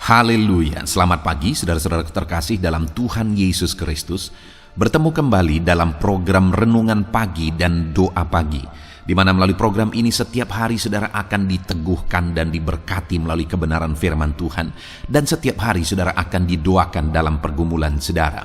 Haleluya, selamat pagi saudara-saudara terkasih dalam Tuhan Yesus Kristus. Bertemu kembali dalam program Renungan Pagi dan Doa Pagi, di mana melalui program ini setiap hari saudara akan diteguhkan dan diberkati melalui kebenaran firman Tuhan. Dan setiap hari saudara akan didoakan dalam pergumulan saudara.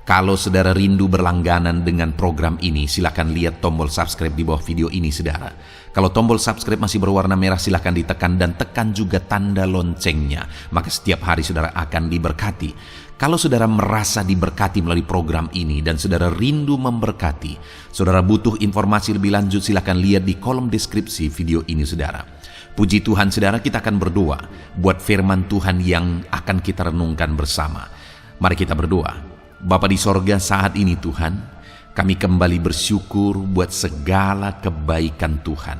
Kalau saudara rindu berlangganan dengan program ini, silakan lihat tombol subscribe di bawah video ini saudara. Kalau tombol subscribe masih berwarna merah, silakan ditekan dan tekan juga tanda loncengnya. Maka setiap hari saudara akan diberkati. Kalau saudara merasa diberkati melalui program ini dan saudara rindu memberkati, saudara butuh informasi lebih lanjut, silakan lihat di kolom deskripsi video ini saudara. Puji Tuhan saudara, kita akan berdoa buat firman Tuhan yang akan kita renungkan bersama. Mari kita berdoa. Bapa di sorga, saat ini Tuhan, kami kembali bersyukur buat segala kebaikan Tuhan.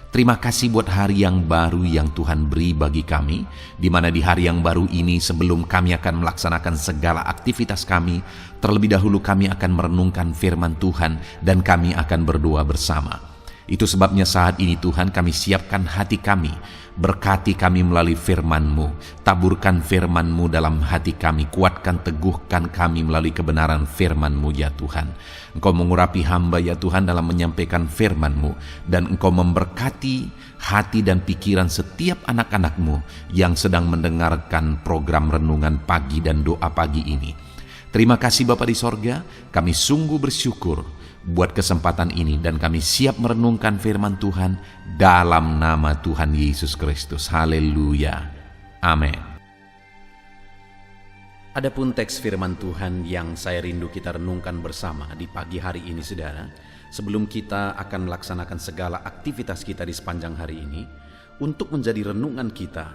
Terima kasih buat hari yang baru yang Tuhan beri bagi kami, di mana di hari yang baru ini sebelum kami akan melaksanakan segala aktivitas kami, terlebih dahulu kami akan merenungkan firman Tuhan dan kami akan berdoa bersama. Itu sebabnya saat ini Tuhan kami siapkan hati kami, berkati kami melalui firman-Mu, taburkan firman-Mu dalam hati kami, kuatkan teguhkan kami melalui kebenaran firman-Mu ya Tuhan. Engkau mengurapi hamba ya Tuhan dalam menyampaikan firman-Mu, dan Engkau memberkati hati dan pikiran setiap anak-anak-Mu yang sedang mendengarkan program Renungan Pagi dan Doa Pagi ini. Terima kasih Bapa di sorga, kami sungguh bersyukur buat kesempatan ini dan kami siap merenungkan firman Tuhan dalam nama Tuhan Yesus Kristus. Haleluya. Amin. Adapun teks firman Tuhan yang saya rindu kita renungkan bersama di pagi hari ini saudara, sebelum kita akan melaksanakan segala aktivitas kita di sepanjang hari ini, untuk menjadi renungan kita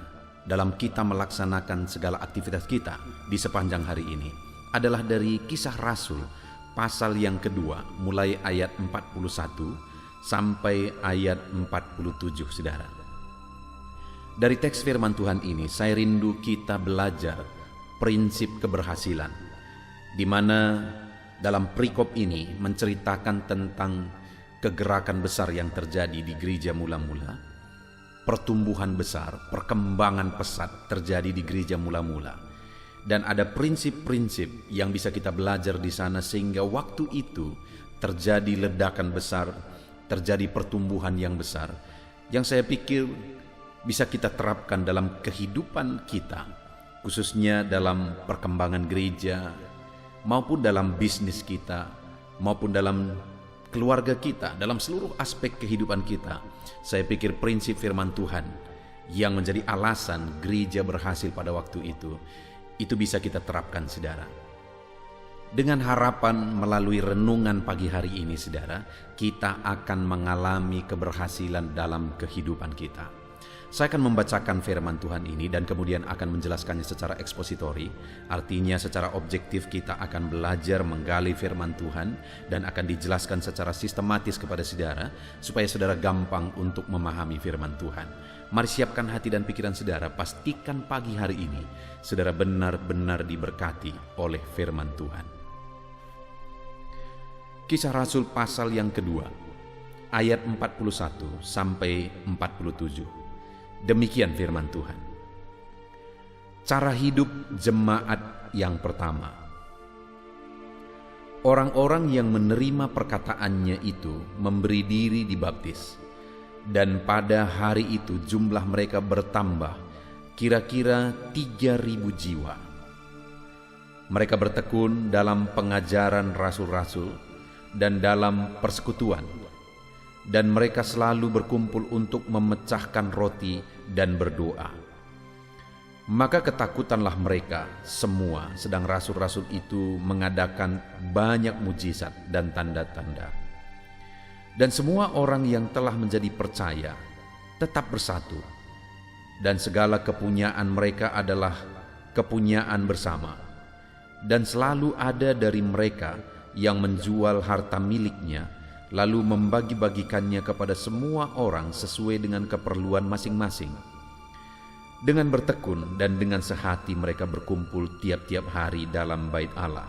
dalam kita melaksanakan segala aktivitas kita di sepanjang hari ini, adalah dari Kisah Rasul pasal yang kedua, mulai ayat 41 sampai ayat 47 saudara. Dari teks firman Tuhan ini, saya rindu kita belajar prinsip keberhasilan, di mana dalam perikop ini menceritakan tentang kegerakan besar yang terjadi di gereja mula-mula, pertumbuhan besar, perkembangan pesat terjadi di gereja mula-mula. Dan ada prinsip-prinsip yang bisa kita belajar di sana sehingga waktu itu terjadi ledakan besar, terjadi pertumbuhan yang besar, yang saya pikir bisa kita terapkan dalam kehidupan kita, khususnya dalam perkembangan gereja, maupun dalam bisnis kita, maupun dalam keluarga kita, dalam seluruh aspek kehidupan kita. Saya pikir prinsip firman Tuhan yang menjadi alasan gereja berhasil pada waktu itu bisa kita terapkan saudara. Dengan harapan melalui renungan pagi hari ini saudara, kita akan mengalami keberhasilan dalam kehidupan kita. Saya akan membacakan firman Tuhan ini dan kemudian akan menjelaskannya secara ekspositori. Artinya secara objektif kita akan belajar menggali firman Tuhan dan akan dijelaskan secara sistematis kepada saudara, supaya saudara gampang untuk memahami firman Tuhan. Mari siapkan hati dan pikiran saudara, pastikan pagi hari ini saudara benar-benar diberkati oleh firman Tuhan. Kisah Rasul pasal yang kedua, ayat 41 sampai 47. Demikian firman Tuhan. Cara hidup jemaat yang pertama. Orang-orang yang menerima perkataannya itu memberi diri dibaptis. Dan pada hari itu jumlah mereka bertambah kira-kira 3.000 jiwa. Mereka bertekun dalam pengajaran rasul-rasul dan dalam persekutuan, dan mereka selalu berkumpul untuk memecahkan roti dan berdoa. Maka ketakutanlah mereka semua, sedang rasul-rasul itu mengadakan banyak mujizat dan tanda-tanda. Dan semua orang yang telah menjadi percaya tetap bersatu, dan segala kepunyaan mereka adalah kepunyaan bersama. Dan selalu ada dari mereka yang menjual harta miliknya, lalu membagi-bagikannya kepada semua orang sesuai dengan keperluan masing-masing. Dengan bertekun dan dengan sehati mereka berkumpul tiap-tiap hari dalam bait Allah.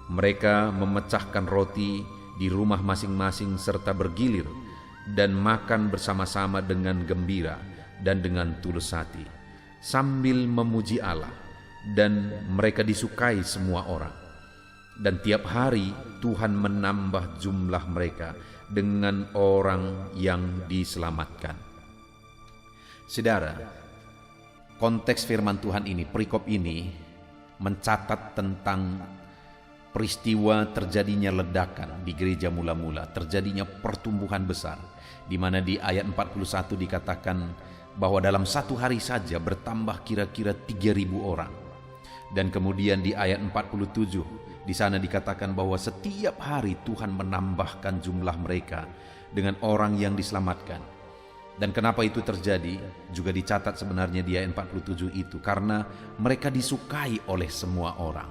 Mereka memecahkan roti di rumah masing-masing serta bergilir dan makan bersama-sama dengan gembira dan dengan tulus hati, sambil memuji Allah, dan mereka disukai semua orang. Dan tiap hari Tuhan menambah jumlah mereka dengan orang yang diselamatkan. Saudara, konteks firman Tuhan ini, perikop ini mencatat tentang peristiwa terjadinya ledakan di gereja mula-mula, terjadinya pertumbuhan besar, di mana di ayat 41 dikatakan bahwa dalam satu hari saja bertambah kira-kira 3.000 orang. Dan kemudian di ayat 47 di sana dikatakan bahwa setiap hari Tuhan menambahkan jumlah mereka dengan orang yang diselamatkan. Dan kenapa itu terjadi juga dicatat sebenarnya di ayat 47 itu, karena mereka disukai oleh semua orang.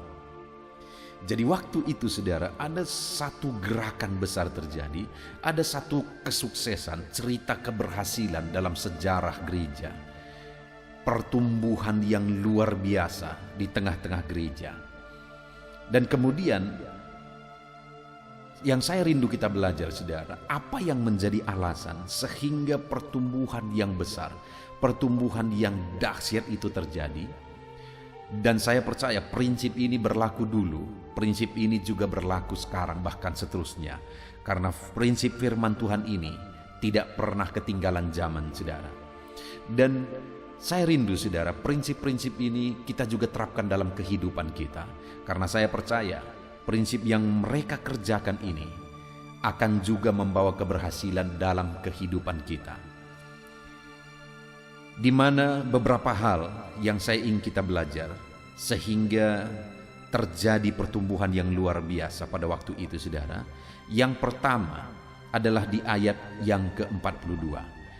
Jadi waktu itu saudara, ada satu gerakan besar terjadi, ada satu kesuksesan, cerita keberhasilan dalam sejarah gereja. Pertumbuhan yang luar biasa di tengah-tengah gereja. Dan kemudian yang saya rindu kita belajar saudara, apa yang menjadi alasan sehingga pertumbuhan yang besar, pertumbuhan yang dahsyat itu terjadi. Dan saya percaya prinsip ini berlaku dulu, prinsip ini juga berlaku sekarang, bahkan seterusnya. Karena prinsip firman Tuhan ini tidak pernah ketinggalan zaman saudara. Dan saya rindu saudara, prinsip-prinsip ini kita juga terapkan dalam kehidupan kita. Karena saya percaya prinsip yang mereka kerjakan ini akan juga membawa keberhasilan dalam kehidupan kita. Di mana beberapa hal yang saya ingin kita belajar sehingga terjadi pertumbuhan yang luar biasa pada waktu itu saudara. Yang pertama adalah di ayat yang ke-42.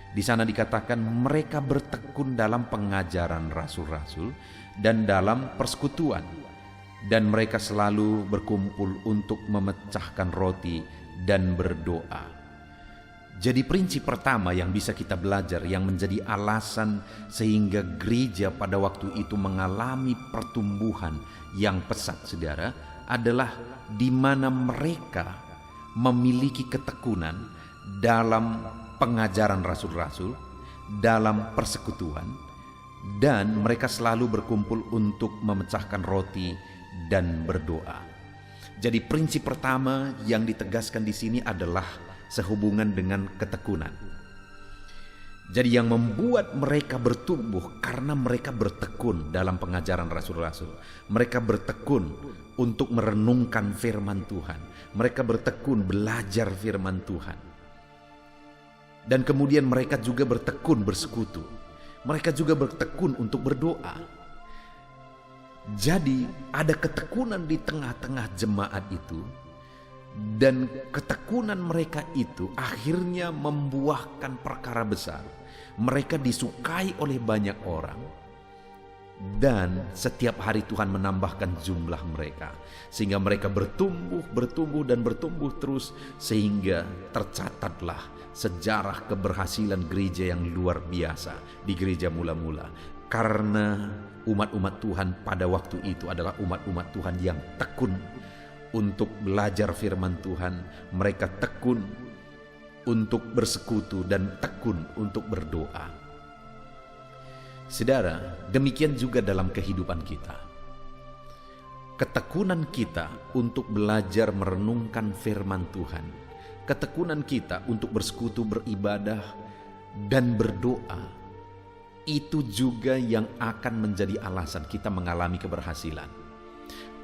Di sana dikatakan mereka bertekun dalam pengajaran rasul-rasul dan dalam persekutuan, dan mereka selalu berkumpul untuk memecahkan roti dan berdoa. Jadi prinsip pertama yang bisa kita belajar, yang menjadi alasan sehingga gereja pada waktu itu mengalami pertumbuhan yang pesat saudara, adalah di mana mereka memiliki ketekunan dalam pengajaran rasul-rasul, dalam persekutuan, dan mereka selalu berkumpul untuk memecahkan roti dan berdoa. Jadi prinsip pertama yang ditegaskan di sini adalah sehubungan dengan ketekunan. Jadi yang membuat mereka bertumbuh karena mereka bertekun dalam pengajaran rasul-rasul. Mereka bertekun untuk merenungkan firman Tuhan. Mereka bertekun belajar firman Tuhan. Dan kemudian mereka juga bertekun bersekutu. Mereka juga bertekun untuk berdoa. Jadi ada ketekunan di tengah-tengah jemaat itu. Dan ketekunan mereka itu akhirnya membuahkan perkara besar. Mereka disukai oleh banyak orang. Dan setiap hari Tuhan menambahkan jumlah mereka. Sehingga mereka bertumbuh dan bertumbuh terus. Sehingga tercatatlah sejarah keberhasilan gereja yang luar biasa di gereja mula-mula. Karena umat-umat Tuhan pada waktu itu adalah umat-umat Tuhan yang tekun untuk belajar firman Tuhan. Mereka tekun untuk bersekutu dan tekun untuk berdoa. Saudara, demikian juga dalam kehidupan kita. Ketekunan kita untuk belajar merenungkan firman Tuhan, ketekunan kita untuk bersekutu, beribadah, dan berdoa, itu juga yang akan menjadi alasan kita mengalami keberhasilan.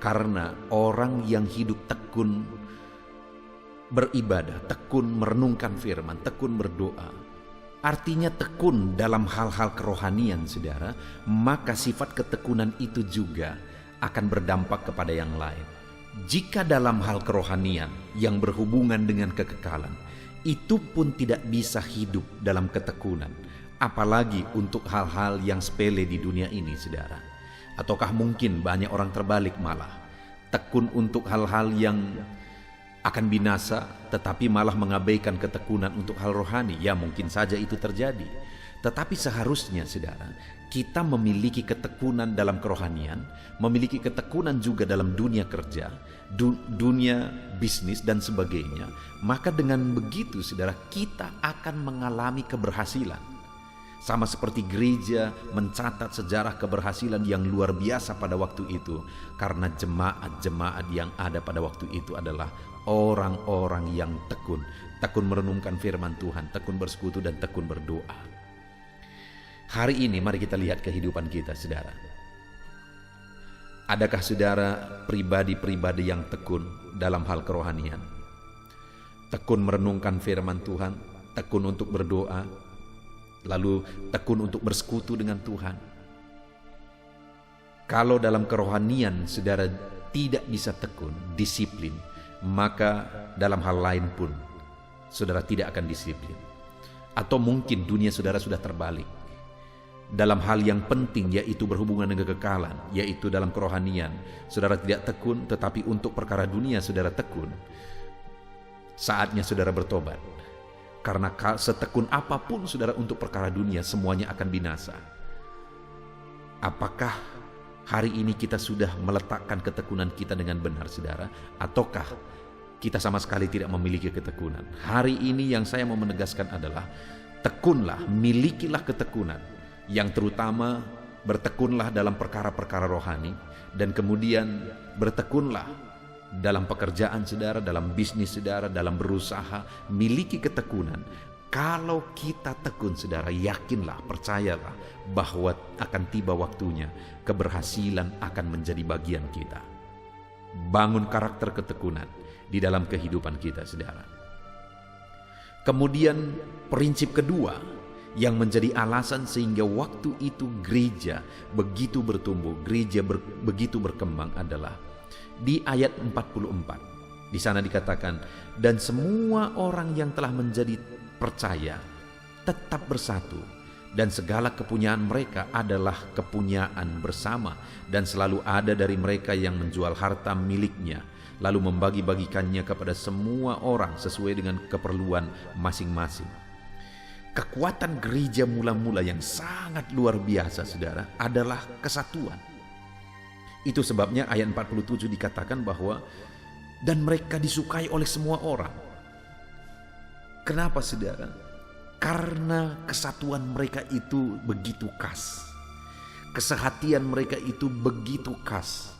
Karena orang yang hidup tekun beribadah, tekun merenungkan firman, tekun berdoa, artinya tekun dalam hal-hal kerohanian saudara, maka sifat ketekunan itu juga akan berdampak kepada yang lain. Jika dalam hal kerohanian yang berhubungan dengan kekekalan, itu pun tidak bisa hidup dalam ketekunan, apalagi untuk hal-hal yang sepele di dunia ini saudara. Ataukah mungkin banyak orang terbalik malah tekun untuk hal-hal yang akan binasa, tetapi malah mengabaikan ketekunan untuk hal rohani? Ya mungkin saja itu terjadi. Tetapi seharusnya saudara, kita memiliki ketekunan dalam kerohanian, memiliki ketekunan juga dalam dunia kerja, dunia bisnis dan sebagainya. Maka dengan begitu saudara, kita akan mengalami keberhasilan. Sama seperti gereja mencatat sejarah keberhasilan yang luar biasa pada waktu itu, karena jemaat-jemaat yang ada pada waktu itu adalah orang-orang yang tekun merenungkan firman Tuhan, tekun bersekutu dan tekun berdoa. Hari ini mari kita lihat kehidupan kita, saudara. Adakah saudara pribadi-pribadi yang tekun dalam hal kerohanian? Tekun merenungkan firman Tuhan, tekun untuk berdoa, lalu tekun untuk bersekutu dengan Tuhan. Kalau dalam kerohanian saudara tidak bisa tekun, disiplin, maka dalam hal lain pun saudara tidak akan disiplin. Atau mungkin dunia saudara sudah terbalik. Dalam hal yang penting, yaitu berhubungan dengan kekekalan, yaitu dalam kerohanian, saudara tidak tekun, tetapi untuk perkara dunia saudara tekun. Saatnya saudara bertobat. Karena setekun apapun saudara untuk perkara dunia, semuanya akan binasa. Apakah hari ini kita sudah meletakkan ketekunan kita dengan benar, saudara? Ataukah kita sama sekali tidak memiliki ketekunan? Hari ini yang saya mau menegaskan adalah tekunlah, milikilah ketekunan. Yang terutama bertekunlah dalam perkara-perkara rohani. Dan kemudian bertekunlah dalam pekerjaan saudara, dalam bisnis saudara, dalam berusaha, miliki ketekunan. Kalau kita tekun saudara, yakinlah, percayalah bahwa akan tiba waktunya keberhasilan akan menjadi bagian kita. Bangun karakter ketekunan di dalam kehidupan kita, saudara. Kemudian prinsip kedua yang menjadi alasan sehingga waktu itu gereja begitu bertumbuh, gereja begitu berkembang adalah di ayat 44. Di sana dikatakan, dan semua orang yang telah menjadi percaya tetap bersatu, dan segala kepunyaan mereka adalah kepunyaan bersama, dan selalu ada dari mereka yang menjual harta miliknya, lalu membagi-bagikannya kepada semua orang sesuai dengan keperluan masing-masing. Kekuatan gereja mula-mula yang sangat luar biasa, saudara, adalah kesatuan. Itu sebabnya ayat 47 dikatakan bahwa dan mereka disukai oleh semua orang. Kenapa, saudara? Karena kesatuan mereka itu begitu khas. Kesehatian mereka itu begitu khas.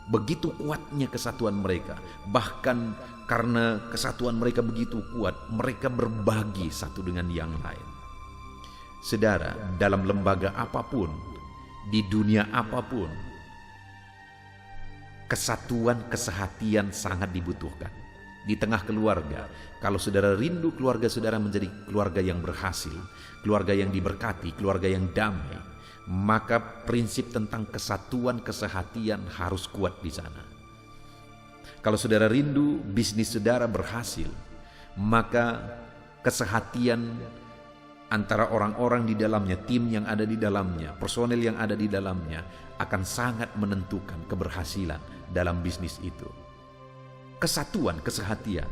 Begitu kuatnya kesatuan mereka. Bahkan karena kesatuan mereka begitu kuat, mereka berbagi satu dengan yang lain. Saudara, dalam lembaga apapun, di dunia apapun, kesatuan, kesehatian sangat dibutuhkan. Di tengah keluarga, kalau saudara rindu keluarga saudara menjadi keluarga yang berhasil, keluarga yang diberkati, keluarga yang damai, maka prinsip tentang kesatuan, kesehatian harus kuat di sana. Kalau saudara rindu bisnis saudara berhasil, maka kesehatian antara orang-orang di dalamnya, tim yang ada di dalamnya, personel yang ada di dalamnya akan sangat menentukan keberhasilan dalam bisnis itu. Kesatuan, kesehatian.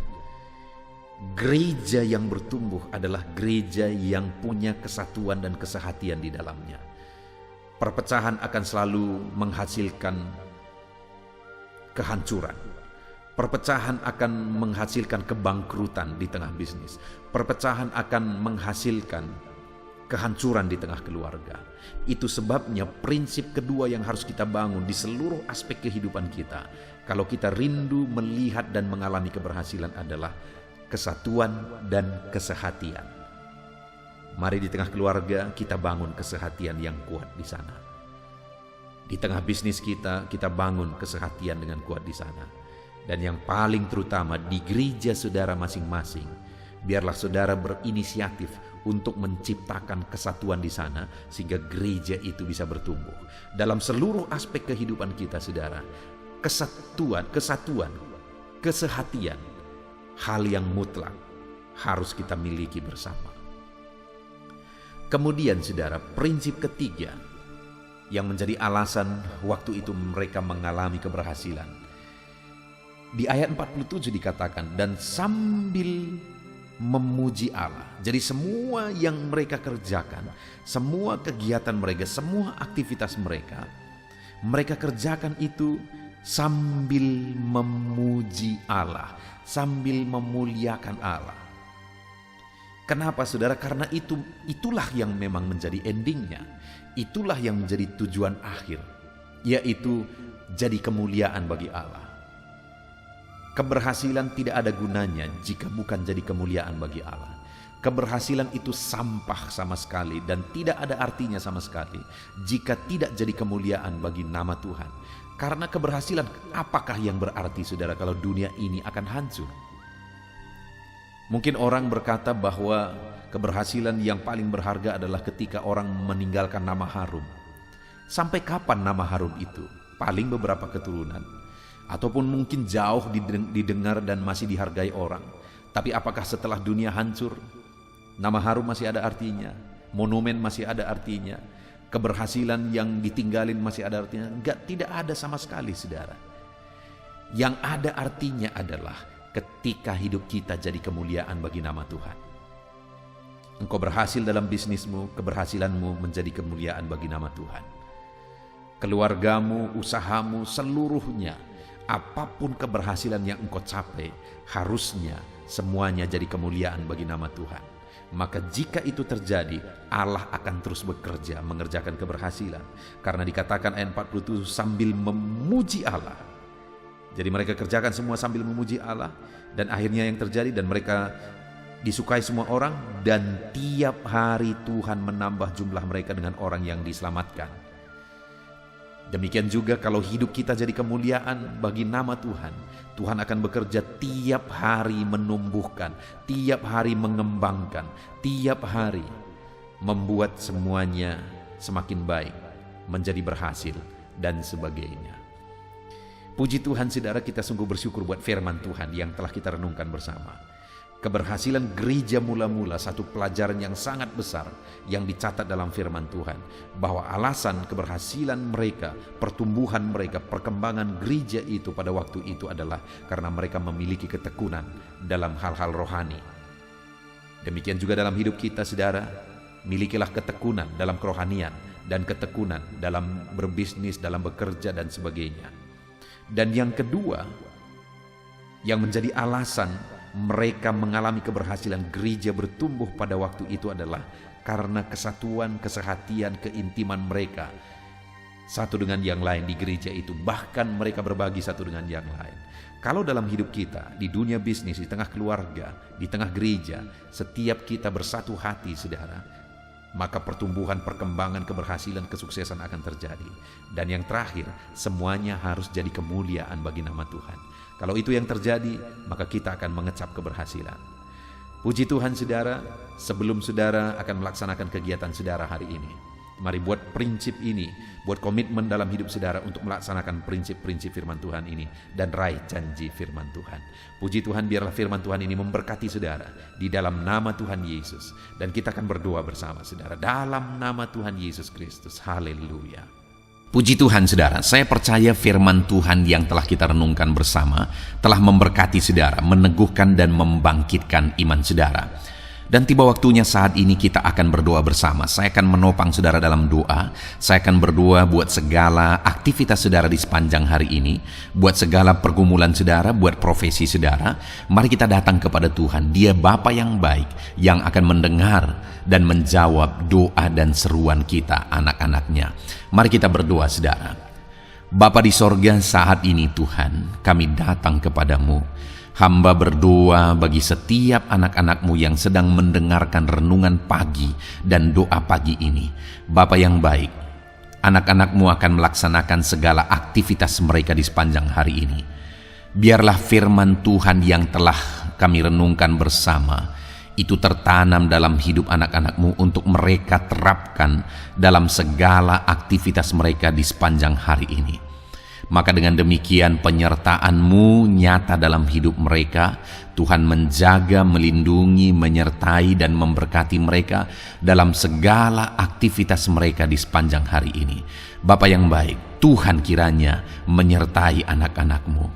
Gereja yang bertumbuh adalah gereja yang punya kesatuan dan kesehatian di dalamnya. Perpecahan akan selalu menghasilkan kehancuran. Perpecahan akan menghasilkan kebangkrutan di tengah bisnis. Perpecahan akan menghasilkan kehancuran di tengah keluarga. Itu sebabnya prinsip kedua yang harus kita bangun di seluruh aspek kehidupan kita, kalau kita rindu melihat dan mengalami keberhasilan, adalah kesatuan dan kesehatian. Mari di tengah keluarga kita bangun kesehatian yang kuat di sana. Di tengah bisnis kita bangun kesehatian dengan kuat di sana. Dan yang paling terutama di gereja saudara masing-masing, biarlah saudara berinisiatif untuk menciptakan kesatuan di sana sehingga gereja itu bisa bertumbuh. Dalam seluruh aspek kehidupan kita, saudara, kesatuan, kesehatian, hal yang mutlak harus kita miliki bersama. Kemudian, saudara, prinsip ketiga yang menjadi alasan waktu itu mereka mengalami keberhasilan. Di ayat 47 dikatakan, dan sambil memuji Allah. Jadi semua yang mereka kerjakan, semua kegiatan mereka, semua aktivitas mereka, mereka kerjakan itu sambil memuji Allah, sambil memuliakan Allah. Kenapa saudara? Karena itulah yang memang menjadi endingnya. Itulah yang menjadi tujuan akhir, yaitu jadi kemuliaan bagi Allah. Keberhasilan tidak ada gunanya jika bukan jadi kemuliaan bagi Allah. Keberhasilan itu sampah sama sekali dan tidak ada artinya sama sekali jika tidak jadi kemuliaan bagi nama Tuhan. Karena keberhasilan apakah yang berarti saudara kalau dunia ini akan hancur? Mungkin orang berkata bahwa keberhasilan yang paling berharga adalah ketika orang meninggalkan nama harum. Sampai kapan nama harum itu? Paling beberapa keturunan. Ataupun mungkin jauh didengar dan masih dihargai orang. Tapi apakah setelah dunia hancur, nama harum masih ada artinya? Monumen masih ada artinya? Keberhasilan yang ditinggalin masih ada artinya? Enggak, tidak ada sama sekali saudara. Yang ada artinya adalah ketika hidup kita jadi kemuliaan bagi nama Tuhan. Engkau berhasil dalam bisnismu, keberhasilanmu menjadi kemuliaan bagi nama Tuhan. Keluargamu, usahamu, seluruhnya, apapun keberhasilan yang engkau capai, harusnya semuanya jadi kemuliaan bagi nama Tuhan. Maka jika itu terjadi, Allah akan terus bekerja mengerjakan keberhasilan. Karena dikatakan ayat 47 sambil memuji Allah. Jadi mereka kerjakan semua sambil memuji Allah, dan akhirnya yang terjadi, dan mereka disukai semua orang, dan tiap hari Tuhan menambah jumlah mereka dengan orang yang diselamatkan. Demikian juga kalau hidup kita jadi kemuliaan bagi nama Tuhan, Tuhan akan bekerja tiap hari menumbuhkan, tiap hari mengembangkan, tiap hari membuat semuanya semakin baik, menjadi berhasil, dan sebagainya. Puji Tuhan saudara, kita sungguh bersyukur buat firman Tuhan yang telah kita renungkan bersama. Keberhasilan gereja mula-mula satu pelajaran yang sangat besar yang dicatat dalam firman Tuhan. Bahwa alasan keberhasilan mereka, pertumbuhan mereka, perkembangan gereja itu pada waktu itu adalah karena mereka memiliki ketekunan dalam hal-hal rohani. Demikian juga dalam hidup kita saudara, milikilah ketekunan dalam kerohanian dan ketekunan dalam berbisnis, dalam bekerja dan sebagainya. Dan yang kedua, yang menjadi alasan mereka mengalami keberhasilan gereja bertumbuh pada waktu itu adalah karena kesatuan, kesehatian, keintiman mereka satu dengan yang lain di gereja itu. Bahkan mereka berbagi satu dengan yang lain. Kalau dalam hidup kita, di dunia bisnis, di tengah keluarga, di tengah gereja, setiap kita bersatu hati saudara, maka pertumbuhan, perkembangan, keberhasilan, kesuksesan akan terjadi. Dan yang terakhir, semuanya harus jadi kemuliaan bagi nama Tuhan. Kalau itu yang terjadi, maka kita akan mengecap keberhasilan. Puji Tuhan saudara, sebelum saudara akan melaksanakan kegiatan saudara hari ini, mari buat prinsip ini, buat komitmen dalam hidup saudara untuk melaksanakan prinsip-prinsip firman Tuhan ini dan raih janji firman Tuhan. Puji Tuhan, biarlah firman Tuhan ini memberkati saudara di dalam nama Tuhan Yesus. Dan kita akan berdoa bersama saudara dalam nama Tuhan Yesus Kristus. Haleluya. Puji Tuhan saudara, saya percaya firman Tuhan yang telah kita renungkan bersama telah memberkati saudara, meneguhkan dan membangkitkan iman saudara. Dan tiba waktunya saat ini kita akan berdoa bersama. Saya akan menopang saudara dalam doa. Saya akan berdoa buat segala aktivitas saudara di sepanjang hari ini, buat segala pergumulan saudara, buat profesi saudara. Mari kita datang kepada Tuhan. Dia Bapa yang baik, yang akan mendengar dan menjawab doa dan seruan kita, anak-anaknya. Mari kita berdoa saudara. Bapa di sorga, saat ini Tuhan, kami datang kepadamu. Hamba berdoa bagi setiap anak-anak-Mu yang sedang mendengarkan renungan pagi dan doa pagi ini. Bapa yang baik, anak-anak-Mu akan melaksanakan segala aktivitas mereka di sepanjang hari ini. Biarlah firman Tuhan yang telah kami renungkan bersama itu tertanam dalam hidup anak-anak-Mu untuk mereka terapkan dalam segala aktivitas mereka di sepanjang hari ini. Maka dengan demikian penyertaan-Mu nyata dalam hidup mereka. Tuhan menjaga, melindungi, menyertai dan memberkati mereka dalam segala aktivitas mereka di sepanjang hari ini. Bapa yang baik, Tuhan kiranya menyertai anak-anak-Mu.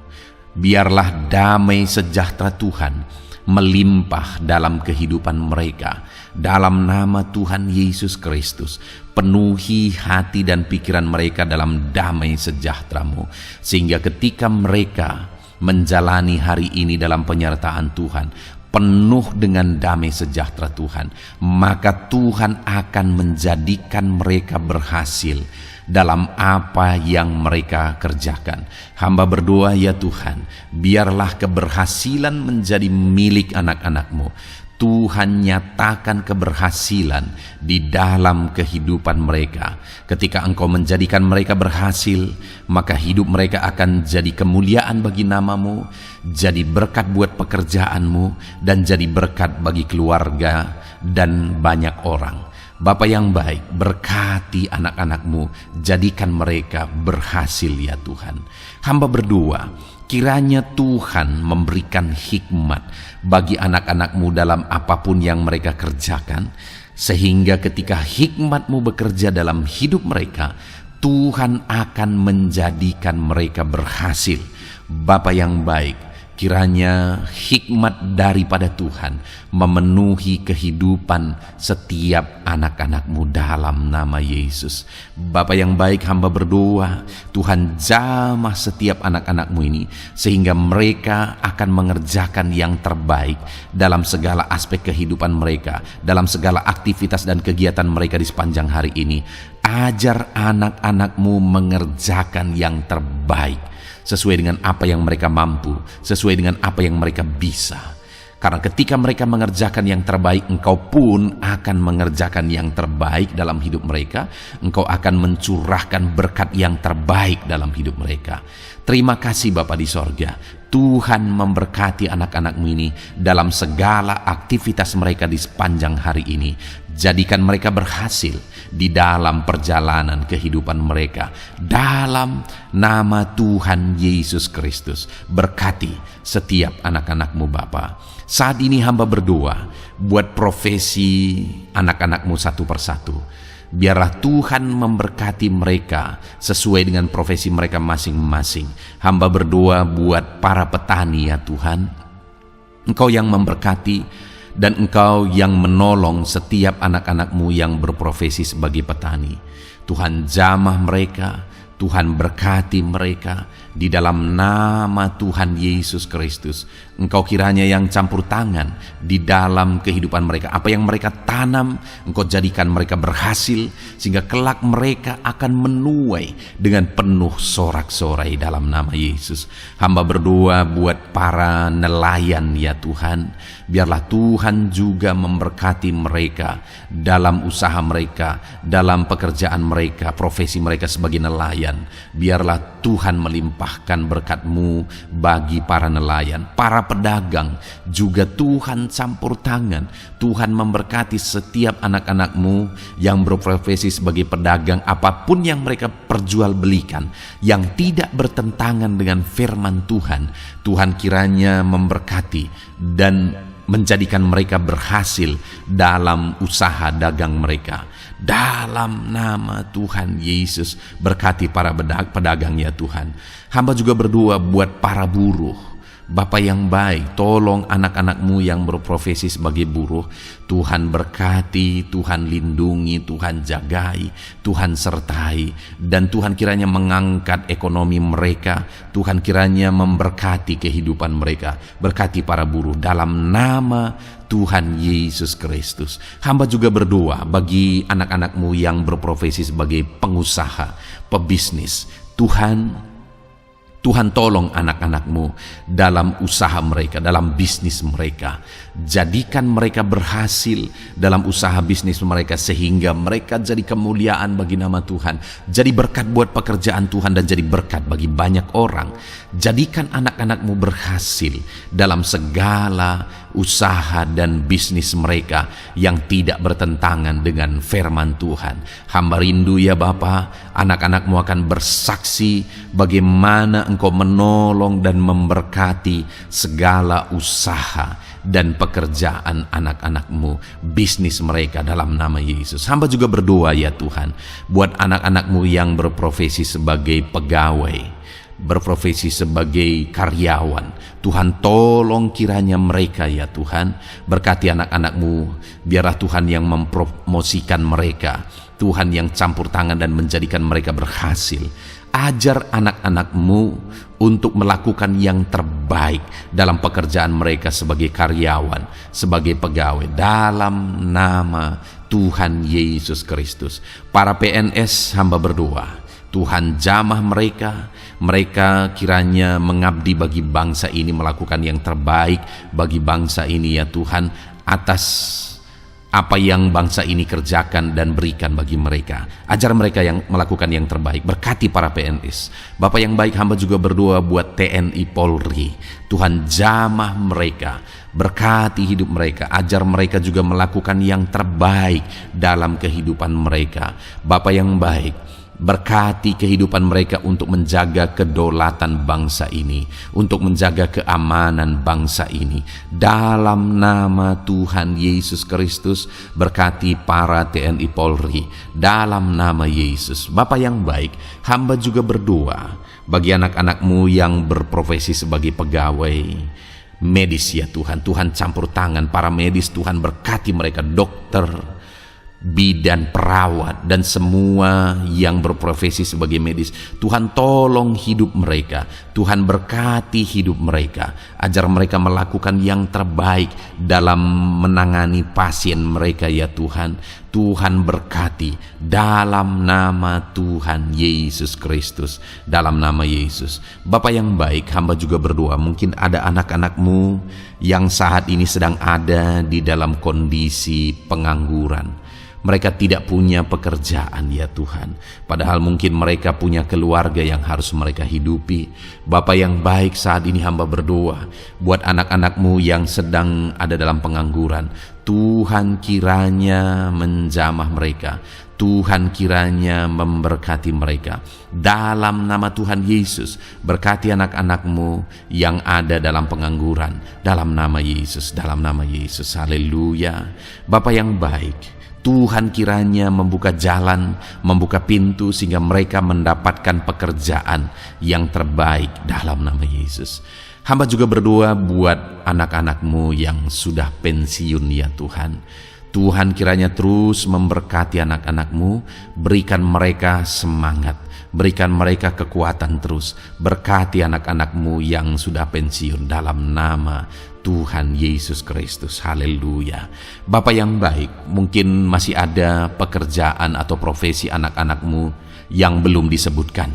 Biarlah damai sejahtera Tuhan melimpah dalam kehidupan mereka. Dalam nama Tuhan Yesus Kristus, penuhi hati dan pikiran mereka dalam damai sejahtera-Mu, sehingga ketika mereka menjalani hari ini dalam penyertaan Tuhan, penuh dengan damai sejahtera Tuhan, maka Tuhan akan menjadikan mereka berhasil dalam apa yang mereka kerjakan. Hamba berdoa ya Tuhan, biarlah keberhasilan menjadi milik anak-anak-Mu. Tuhan nyatakan keberhasilan di dalam kehidupan mereka. Ketika Engkau menjadikan mereka berhasil, maka hidup mereka akan jadi kemuliaan bagi nama-Mu, jadi berkat buat pekerjaan-Mu, dan jadi berkat bagi keluarga dan banyak orang. Bapa yang baik, berkati anak-anak-Mu, jadikan mereka berhasil ya Tuhan. Hamba berdoa, kiranya Tuhan memberikan hikmat bagi anak-anak-Mu dalam apapun yang mereka kerjakan, sehingga ketika hikmat-Mu bekerja dalam hidup mereka, Tuhan akan menjadikan mereka berhasil. Bapa yang baik, kiranya hikmat daripada Tuhan memenuhi kehidupan setiap anak-anak-Mu dalam nama Yesus. Bapa yang baik, hamba berdoa, Tuhan jamah setiap anak-anak-Mu ini, sehingga mereka akan mengerjakan yang terbaik dalam segala aspek kehidupan mereka, dalam segala aktivitas dan kegiatan mereka di sepanjang hari ini. Ajar anak-anak-Mu mengerjakan yang terbaik, sesuai dengan apa yang mereka mampu, sesuai dengan apa yang mereka bisa. Karena ketika mereka mengerjakan yang terbaik, Engkau pun akan mengerjakan yang terbaik dalam hidup mereka. Engkau akan mencurahkan berkat yang terbaik dalam hidup mereka. Terima kasih Bapa di sorga. Tuhan memberkati anak-anak-Mu ini dalam segala aktivitas mereka di sepanjang hari ini. Jadikan mereka berhasil di dalam perjalanan kehidupan mereka. Dalam nama Tuhan Yesus Kristus, berkati setiap anak-anak-Mu Bapa. Saat ini hamba berdoa buat profesi anak-anak-Mu satu persatu. Biarlah Tuhan memberkati mereka sesuai dengan profesi mereka masing-masing. Hamba berdoa buat para petani ya Tuhan. Engkau yang memberkati dan Engkau yang menolong setiap anak-anak-Mu yang berprofesi sebagai petani. Tuhan jamah mereka, Tuhan berkati mereka di dalam nama Tuhan Yesus Kristus. Engkau kiranya yang campur tangan di dalam kehidupan mereka. Apa yang mereka tanam, Engkau jadikan mereka berhasil, sehingga kelak mereka akan menuai dengan penuh sorak-sorai dalam nama Yesus. Hamba berdoa buat para nelayan ya Tuhan. Biarlah Tuhan juga memberkati mereka dalam usaha mereka, dalam pekerjaan mereka, profesi mereka sebagai nelayan. Biarlah Tuhan melimpahkan berkat-Mu bagi para nelayan, para pedagang juga Tuhan campur tangan. Tuhan memberkati setiap anak-anak-Mu yang berprofesi sebagai pedagang, apapun yang mereka perjualbelikan yang tidak bertentangan dengan firman Tuhan. Tuhan kiranya memberkati dan menjadikan mereka berhasil dalam usaha dagang mereka. Dalam nama Tuhan Yesus, berkati para pedagang ya Tuhan. Hamba juga berdoa buat para buruh. Bapa yang baik, tolong anak-anak-Mu yang berprofesi sebagai buruh. Tuhan berkati, Tuhan lindungi, Tuhan jagai, Tuhan sertai. Dan Tuhan kiranya mengangkat ekonomi mereka. Tuhan kiranya memberkati kehidupan mereka. Berkati para buruh dalam nama Tuhan Yesus Kristus. Hamba juga berdoa bagi anak-anak-Mu yang berprofesi sebagai pengusaha, pebisnis. Tuhan tolong anak-anak-Mu dalam usaha mereka, dalam bisnis mereka. Jadikan mereka berhasil dalam usaha bisnis mereka, sehingga mereka jadi kemuliaan bagi nama Tuhan. Jadi berkat buat pekerjaan Tuhan dan jadi berkat bagi banyak orang. Jadikan anak-anak-Mu berhasil dalam segala usaha dan bisnis mereka yang tidak bertentangan dengan firman Tuhan. Hamba rindu ya Bapa, anak-anak-Mu akan bersaksi bagaimana Engkau menolong dan memberkati segala usaha dan pekerjaan anak-anak-Mu, bisnis mereka dalam nama Yesus. Hamba juga berdoa ya Tuhan buat anak-anak-Mu yang berprofesi sebagai pegawai, berprofesi sebagai karyawan. Tuhan tolong kiranya mereka ya Tuhan, berkati anak-anak-Mu. Biarlah Tuhan yang mempromosikan mereka Tuhan yang campur tangan dan menjadikan mereka berhasil. Ajar anak-anak-Mu untuk melakukan yang terbaik dalam pekerjaan mereka sebagai karyawan, sebagai pegawai, dalam nama Tuhan Yesus Kristus. Para PNS, hamba berdoa, Tuhan jamah mereka, mereka kiranya mengabdi bagi bangsa ini, melakukan yang terbaik bagi bangsa ini ya Tuhan, atas apa yang bangsa ini kerjakan dan berikan bagi mereka. Ajar mereka yang melakukan yang terbaik. Berkati para PNS. Bapak yang baik, hamba juga berdoa buat TNI Polri. Tuhan jamah mereka, berkati hidup mereka, ajar mereka juga melakukan yang terbaik dalam kehidupan mereka. Bapak yang baik, berkati kehidupan mereka untuk menjaga kedaulatan bangsa ini, untuk menjaga keamanan bangsa ini. Dalam nama Tuhan Yesus Kristus, berkati para TNI Polri, dalam nama Yesus. Bapa yang baik, hamba juga berdoa bagi anak-anak-Mu yang berprofesi sebagai pegawai medis ya Tuhan. Tuhan campur tangan para medis, Tuhan berkati mereka, dokter, bidan, perawat, dan semua yang berprofesi sebagai medis. Tuhan tolong hidup mereka, Tuhan berkati hidup mereka, ajar mereka melakukan yang terbaik dalam menangani pasien mereka ya Tuhan. Tuhan berkati dalam nama Tuhan Yesus Kristus, dalam nama Yesus. Bapak yang baik, hamba juga berdoa, mungkin ada anak-anak-Mu yang saat ini sedang ada di dalam kondisi pengangguran. Mereka tidak punya pekerjaan ya Tuhan, padahal mungkin mereka punya keluarga yang harus mereka hidupi. Bapa yang baik, saat ini hamba berdoa buat anak-anak-Mu yang sedang ada dalam pengangguran. Tuhan kiranya menjamah mereka, Tuhan kiranya memberkati mereka. Dalam nama Tuhan Yesus, berkati anak-anak-Mu yang ada dalam pengangguran, dalam nama Yesus, dalam nama Yesus. Haleluya. Bapa yang baik, Tuhan kiranya membuka jalan, membuka pintu sehingga mereka mendapatkan pekerjaan yang terbaik dalam nama Yesus. Hamba juga berdoa buat anak-anak-Mu yang sudah pensiun ya Tuhan. Tuhan kiranya terus memberkati anak-anak-Mu, berikan mereka semangat, berikan mereka kekuatan terus. Berkati anak-anak-Mu yang sudah pensiun dalam nama Tuhan Yesus Kristus. Haleluya. Bapak yang baik, mungkin masih ada pekerjaan atau profesi anak-anak-Mu yang belum disebutkan.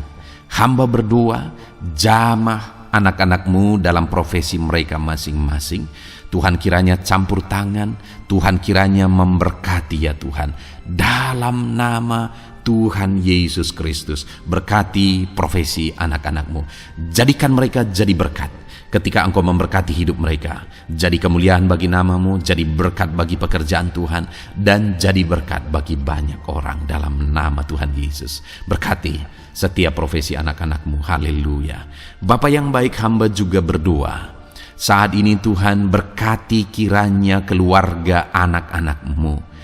Hamba berdoa, jamah anak-anak-Mu dalam profesi mereka masing-masing. Tuhan kiranya campur tangan, Tuhan kiranya memberkati ya Tuhan. Dalam nama Tuhan Yesus Kristus, berkati profesi anak-anak-Mu. Jadikan mereka jadi berkat. Ketika Engkau memberkati hidup mereka, jadi kemuliaan bagi nama-Mu, jadi berkat bagi pekerjaan Tuhan, dan jadi berkat bagi banyak orang dalam nama Tuhan Yesus. Berkati setiap profesi anak-anak-Mu. Haleluya. Bapa yang baik, hamba juga berdoa saat ini Tuhan, berkati kiranya keluarga anak-anak-Mu.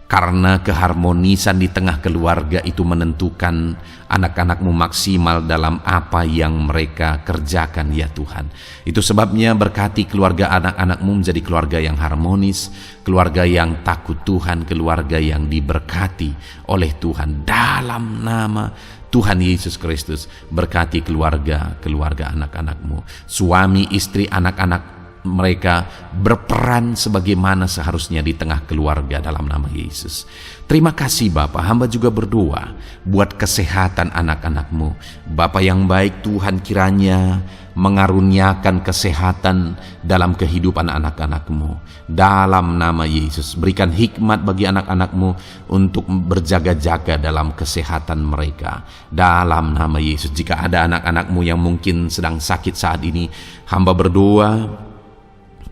Karena keharmonisan di tengah keluarga itu menentukan anak-anak-Mu maksimal dalam apa yang mereka kerjakan ya Tuhan. Itu sebabnya berkati keluarga anak-anak-Mu menjadi keluarga yang harmonis, keluarga yang takut Tuhan, keluarga yang diberkati oleh Tuhan. Dalam nama Tuhan Yesus Kristus, berkati keluarga anak-anak-Mu. Suami, istri, anak-anak mereka berperan sebagaimana seharusnya di tengah keluarga dalam nama Yesus. Terima kasih Bapa, hamba juga berdoa buat kesehatan anak-anak-Mu. Bapa yang baik, Tuhan kiranya mengaruniakan kesehatan dalam kehidupan anak-anak-Mu. Dalam nama Yesus, berikan hikmat bagi anak-anak-Mu untuk berjaga-jaga dalam kesehatan mereka. Dalam nama Yesus, jika ada anak-anak-Mu yang mungkin sedang sakit saat ini, hamba berdoa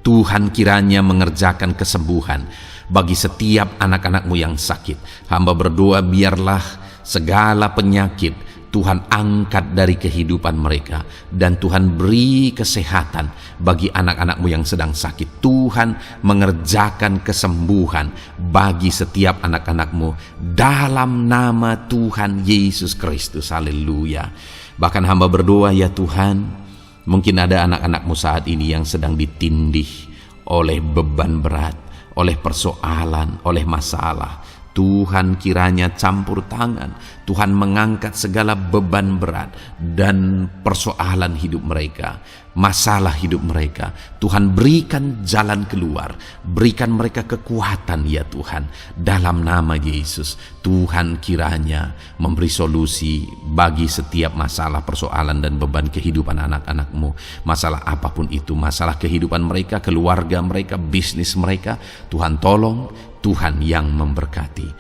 Tuhan kiranya mengerjakan kesembuhan bagi setiap anak-anak-Mu yang sakit. Hamba berdoa biarlah segala penyakit Tuhan angkat dari kehidupan mereka, dan Tuhan beri kesehatan bagi anak-anak-Mu yang sedang sakit. Tuhan mengerjakan kesembuhan bagi setiap anak-anak-Mu dalam nama Tuhan Yesus Kristus. Haleluya. Bahkan hamba berdoa ya Tuhan, mungkin ada anak-anak-Mu saat ini yang sedang ditindih oleh beban berat, oleh persoalan, oleh masalah. Tuhan kiranya campur tangan, Tuhan mengangkat segala beban berat dan persoalan hidup mereka, masalah hidup mereka. Tuhan berikan jalan keluar, berikan mereka kekuatan ya Tuhan, dalam nama Yesus. Tuhan kiranya memberi solusi bagi setiap masalah, persoalan dan beban kehidupan anak-anak-Mu. Masalah apapun itu, masalah kehidupan mereka, keluarga mereka, bisnis mereka, Tuhan tolong, Tuhan yang memberkati.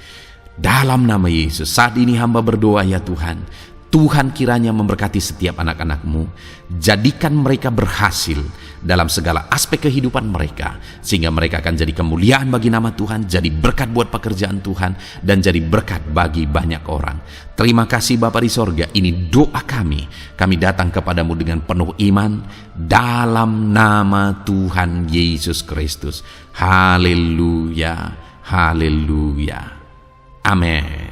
Dalam nama Yesus, saat ini hamba berdoa ya Tuhan, Tuhan kiranya memberkati setiap anak-anak-Mu, jadikan mereka berhasil dalam segala aspek kehidupan mereka, sehingga mereka akan jadi kemuliaan bagi nama Tuhan, jadi berkat buat pekerjaan Tuhan, dan jadi berkat bagi banyak orang. Terima kasih Bapa di sorga, ini doa kami datang kepadamu dengan penuh iman, dalam nama Tuhan Yesus Kristus. Haleluya, haleluya, amin.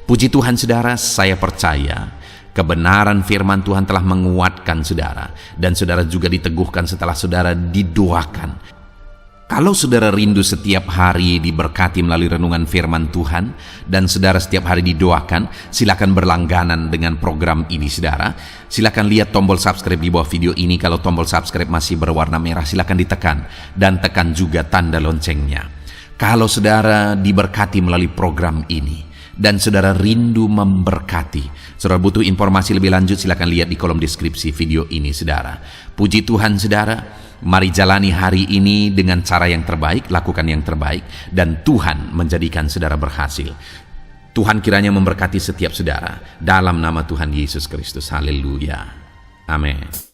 Puji Tuhan saudara, saya percaya kebenaran firman Tuhan telah menguatkan saudara, dan saudara juga diteguhkan setelah saudara didoakan. Kalau saudara rindu setiap hari diberkati melalui renungan firman Tuhan, dan saudara setiap hari didoakan, silakan berlangganan dengan program ini saudara. Silakan lihat tombol subscribe di bawah video ini. Kalau tombol subscribe masih berwarna merah, silakan ditekan, dan tekan juga tanda loncengnya. Kalau saudara diberkati melalui program ini, dan saudara rindu memberkati, saudara butuh informasi lebih lanjut, silakan lihat di kolom deskripsi video ini saudara. Puji Tuhan saudara, mari jalani hari ini dengan cara yang terbaik, lakukan yang terbaik, dan Tuhan menjadikan saudara berhasil. Tuhan kiranya memberkati setiap saudara, dalam nama Tuhan Yesus Kristus. Haleluya, amin.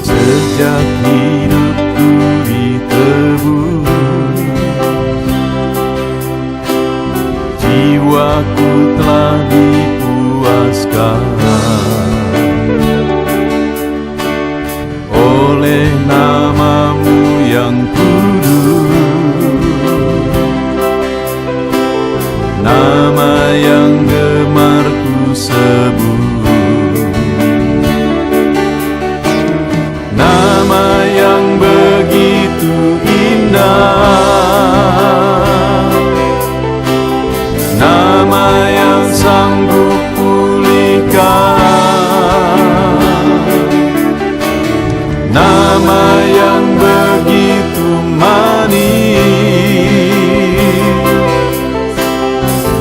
Sejak hidupku ditebus, jiwaku telah dipuaskan oleh nama-Mu yang kudus, nama yang gemar ku sebut, nama yang begitu indah, nama yang sanggup pulihkan, nama yang begitu manis,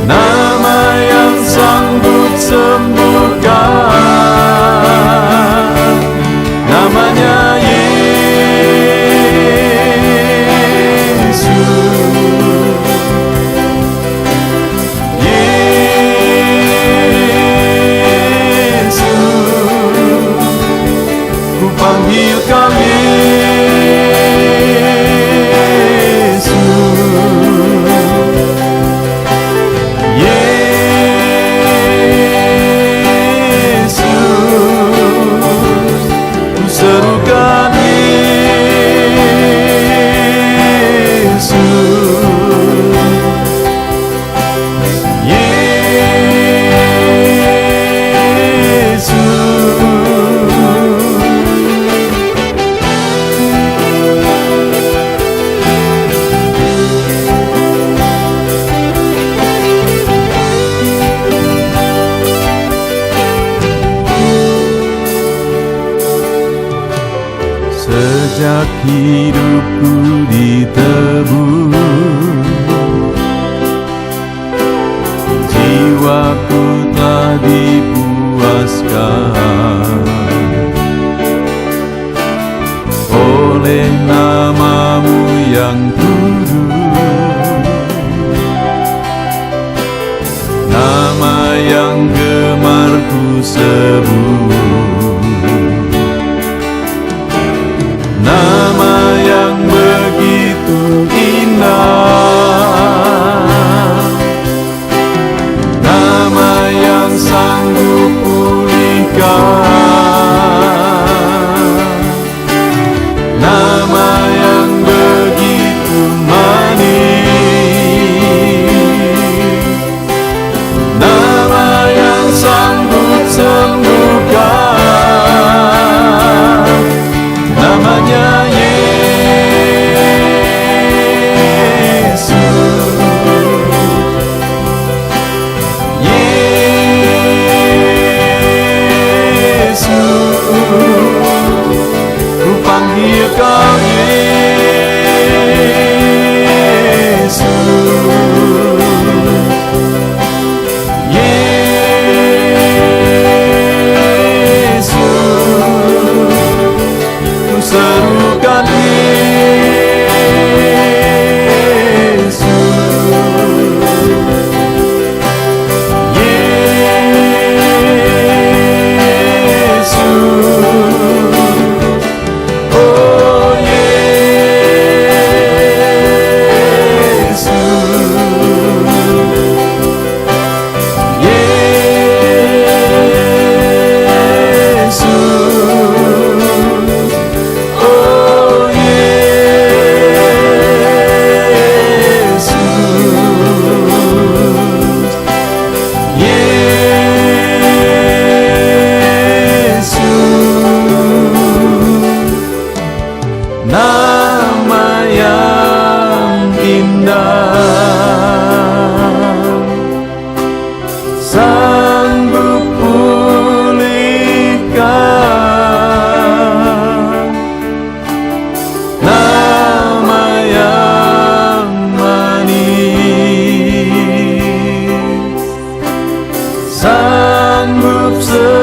nama yang sanggup sembuhkan, namanya panggilkan Yesus, Yesus, ku serukan Yesus, sejak hidupku ditebus, jiwaku telah dipuaskan oleh nama-Mu yang kudus, nama yang gemar ku sebut, nama yang begitu indah, nama yang sanggup pulihkan, nama yang begitu manis, panggil Kau Yesus. Yesus, ku serukan Yesus. Yesus, oh Yesus. Nama yang indah, sanggup pulihkan. Nama yang manis, sanggup sembuhkan.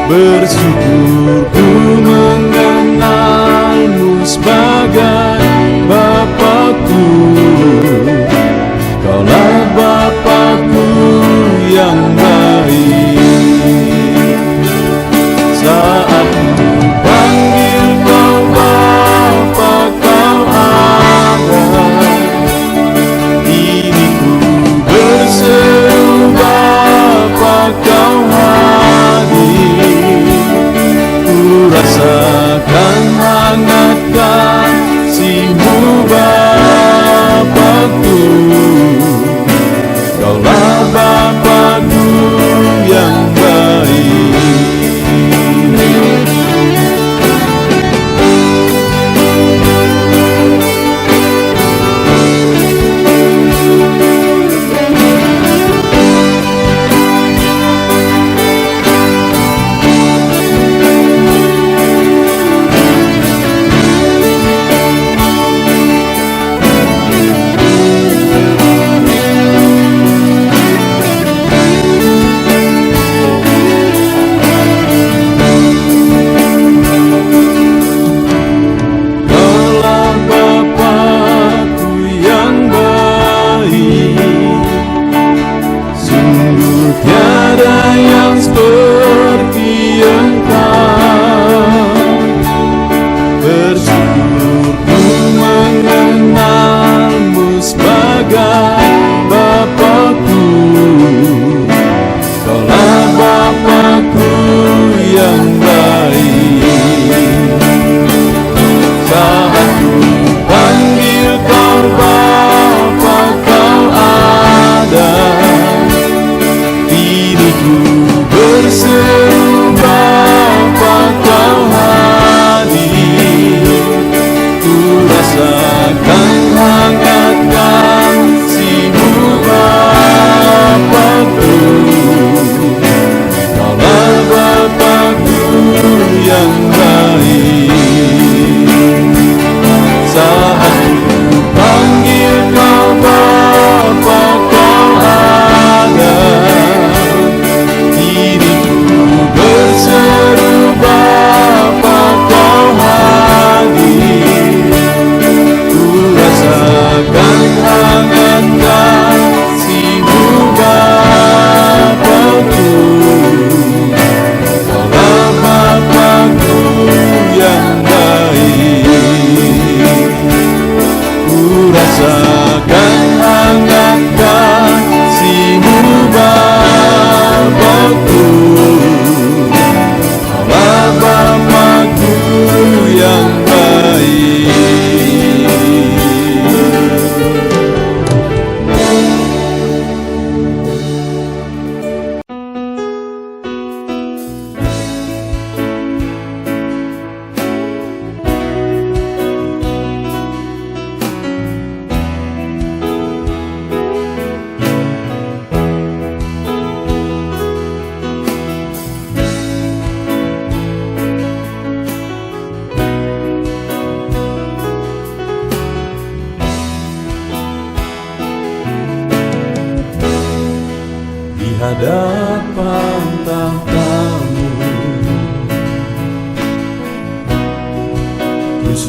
Bersyukur ku mengenalmu sebagai Bapakku. Kaulah Bapakku yang baik. Saat ku panggil Kau Bapa, Kau ada. Ini ku berseru Bapa, Kau hadir. Rasa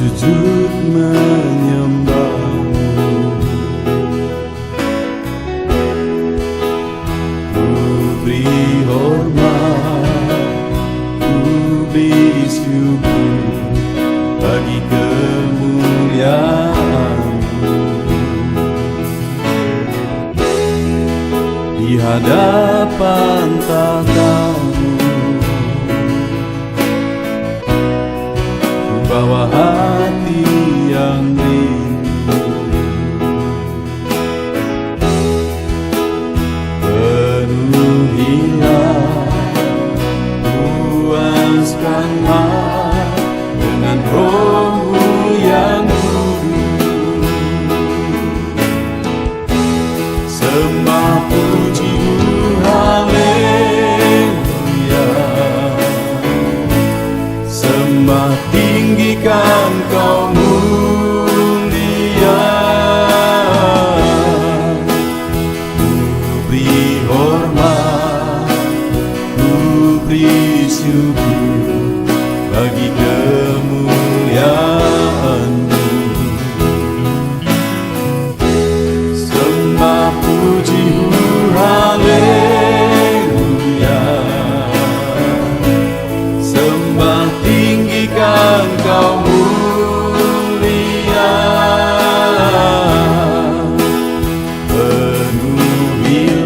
sujud menyembahmu. Ku beri hormat, ku beri syukur bagi kemuliaan-Mu. Di hadapan tahta-Mu ku bawa hati yang rindu. Penuhilah, puaskanlah dengan Roh-Mu yang kudus. Sembah puji-Mu, haleluya. Sembah tinggikan Kau mulia. Ku beri hormat, ku beri syukur bagi kemuliaan-Mu. Sembah puji-Mu, haleluya. Sembah tinggikan Kau mulia. Penuhilah,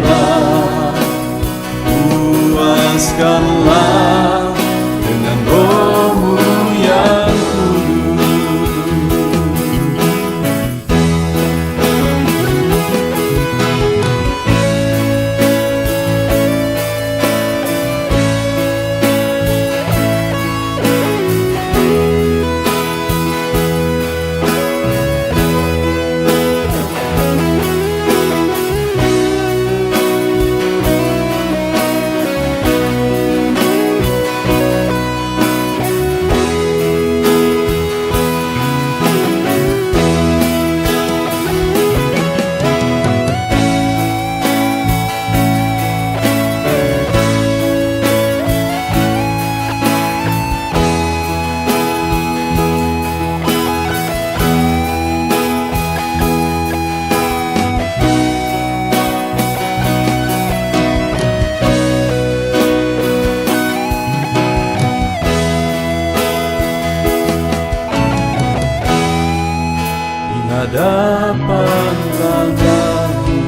puaskanlah dengan Roh-Mu yang kudus. Hadapan tahta-Mu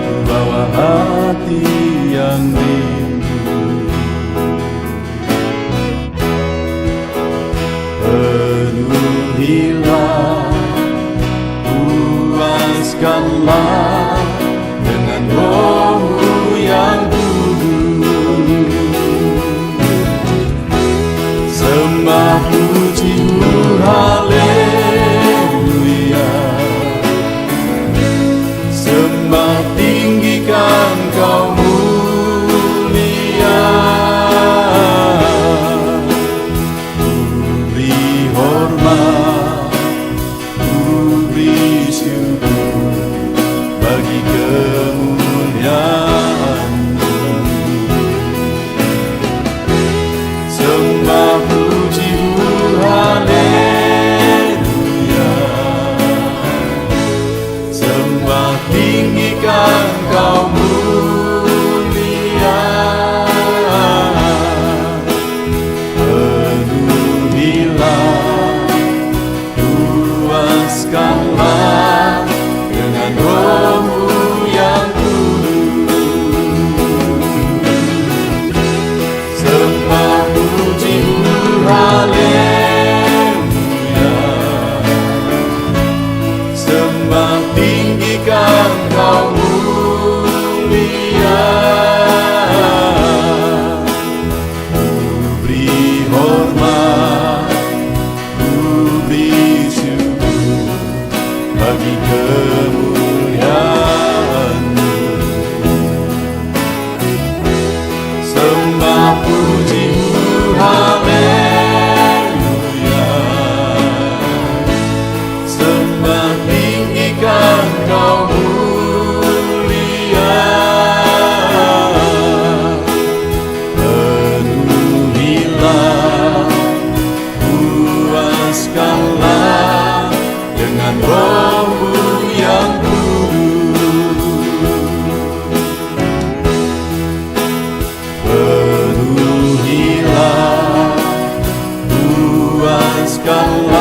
berbawa hati yang rindu. Penuhilah, puaskanlah dengan Roh-Mu yang kudus. Sembah puji-Mu, haleluya. Sembah tinggikan Kau mulia. dengan roh-Mu yang kudus. Penuhilah, puaskanlah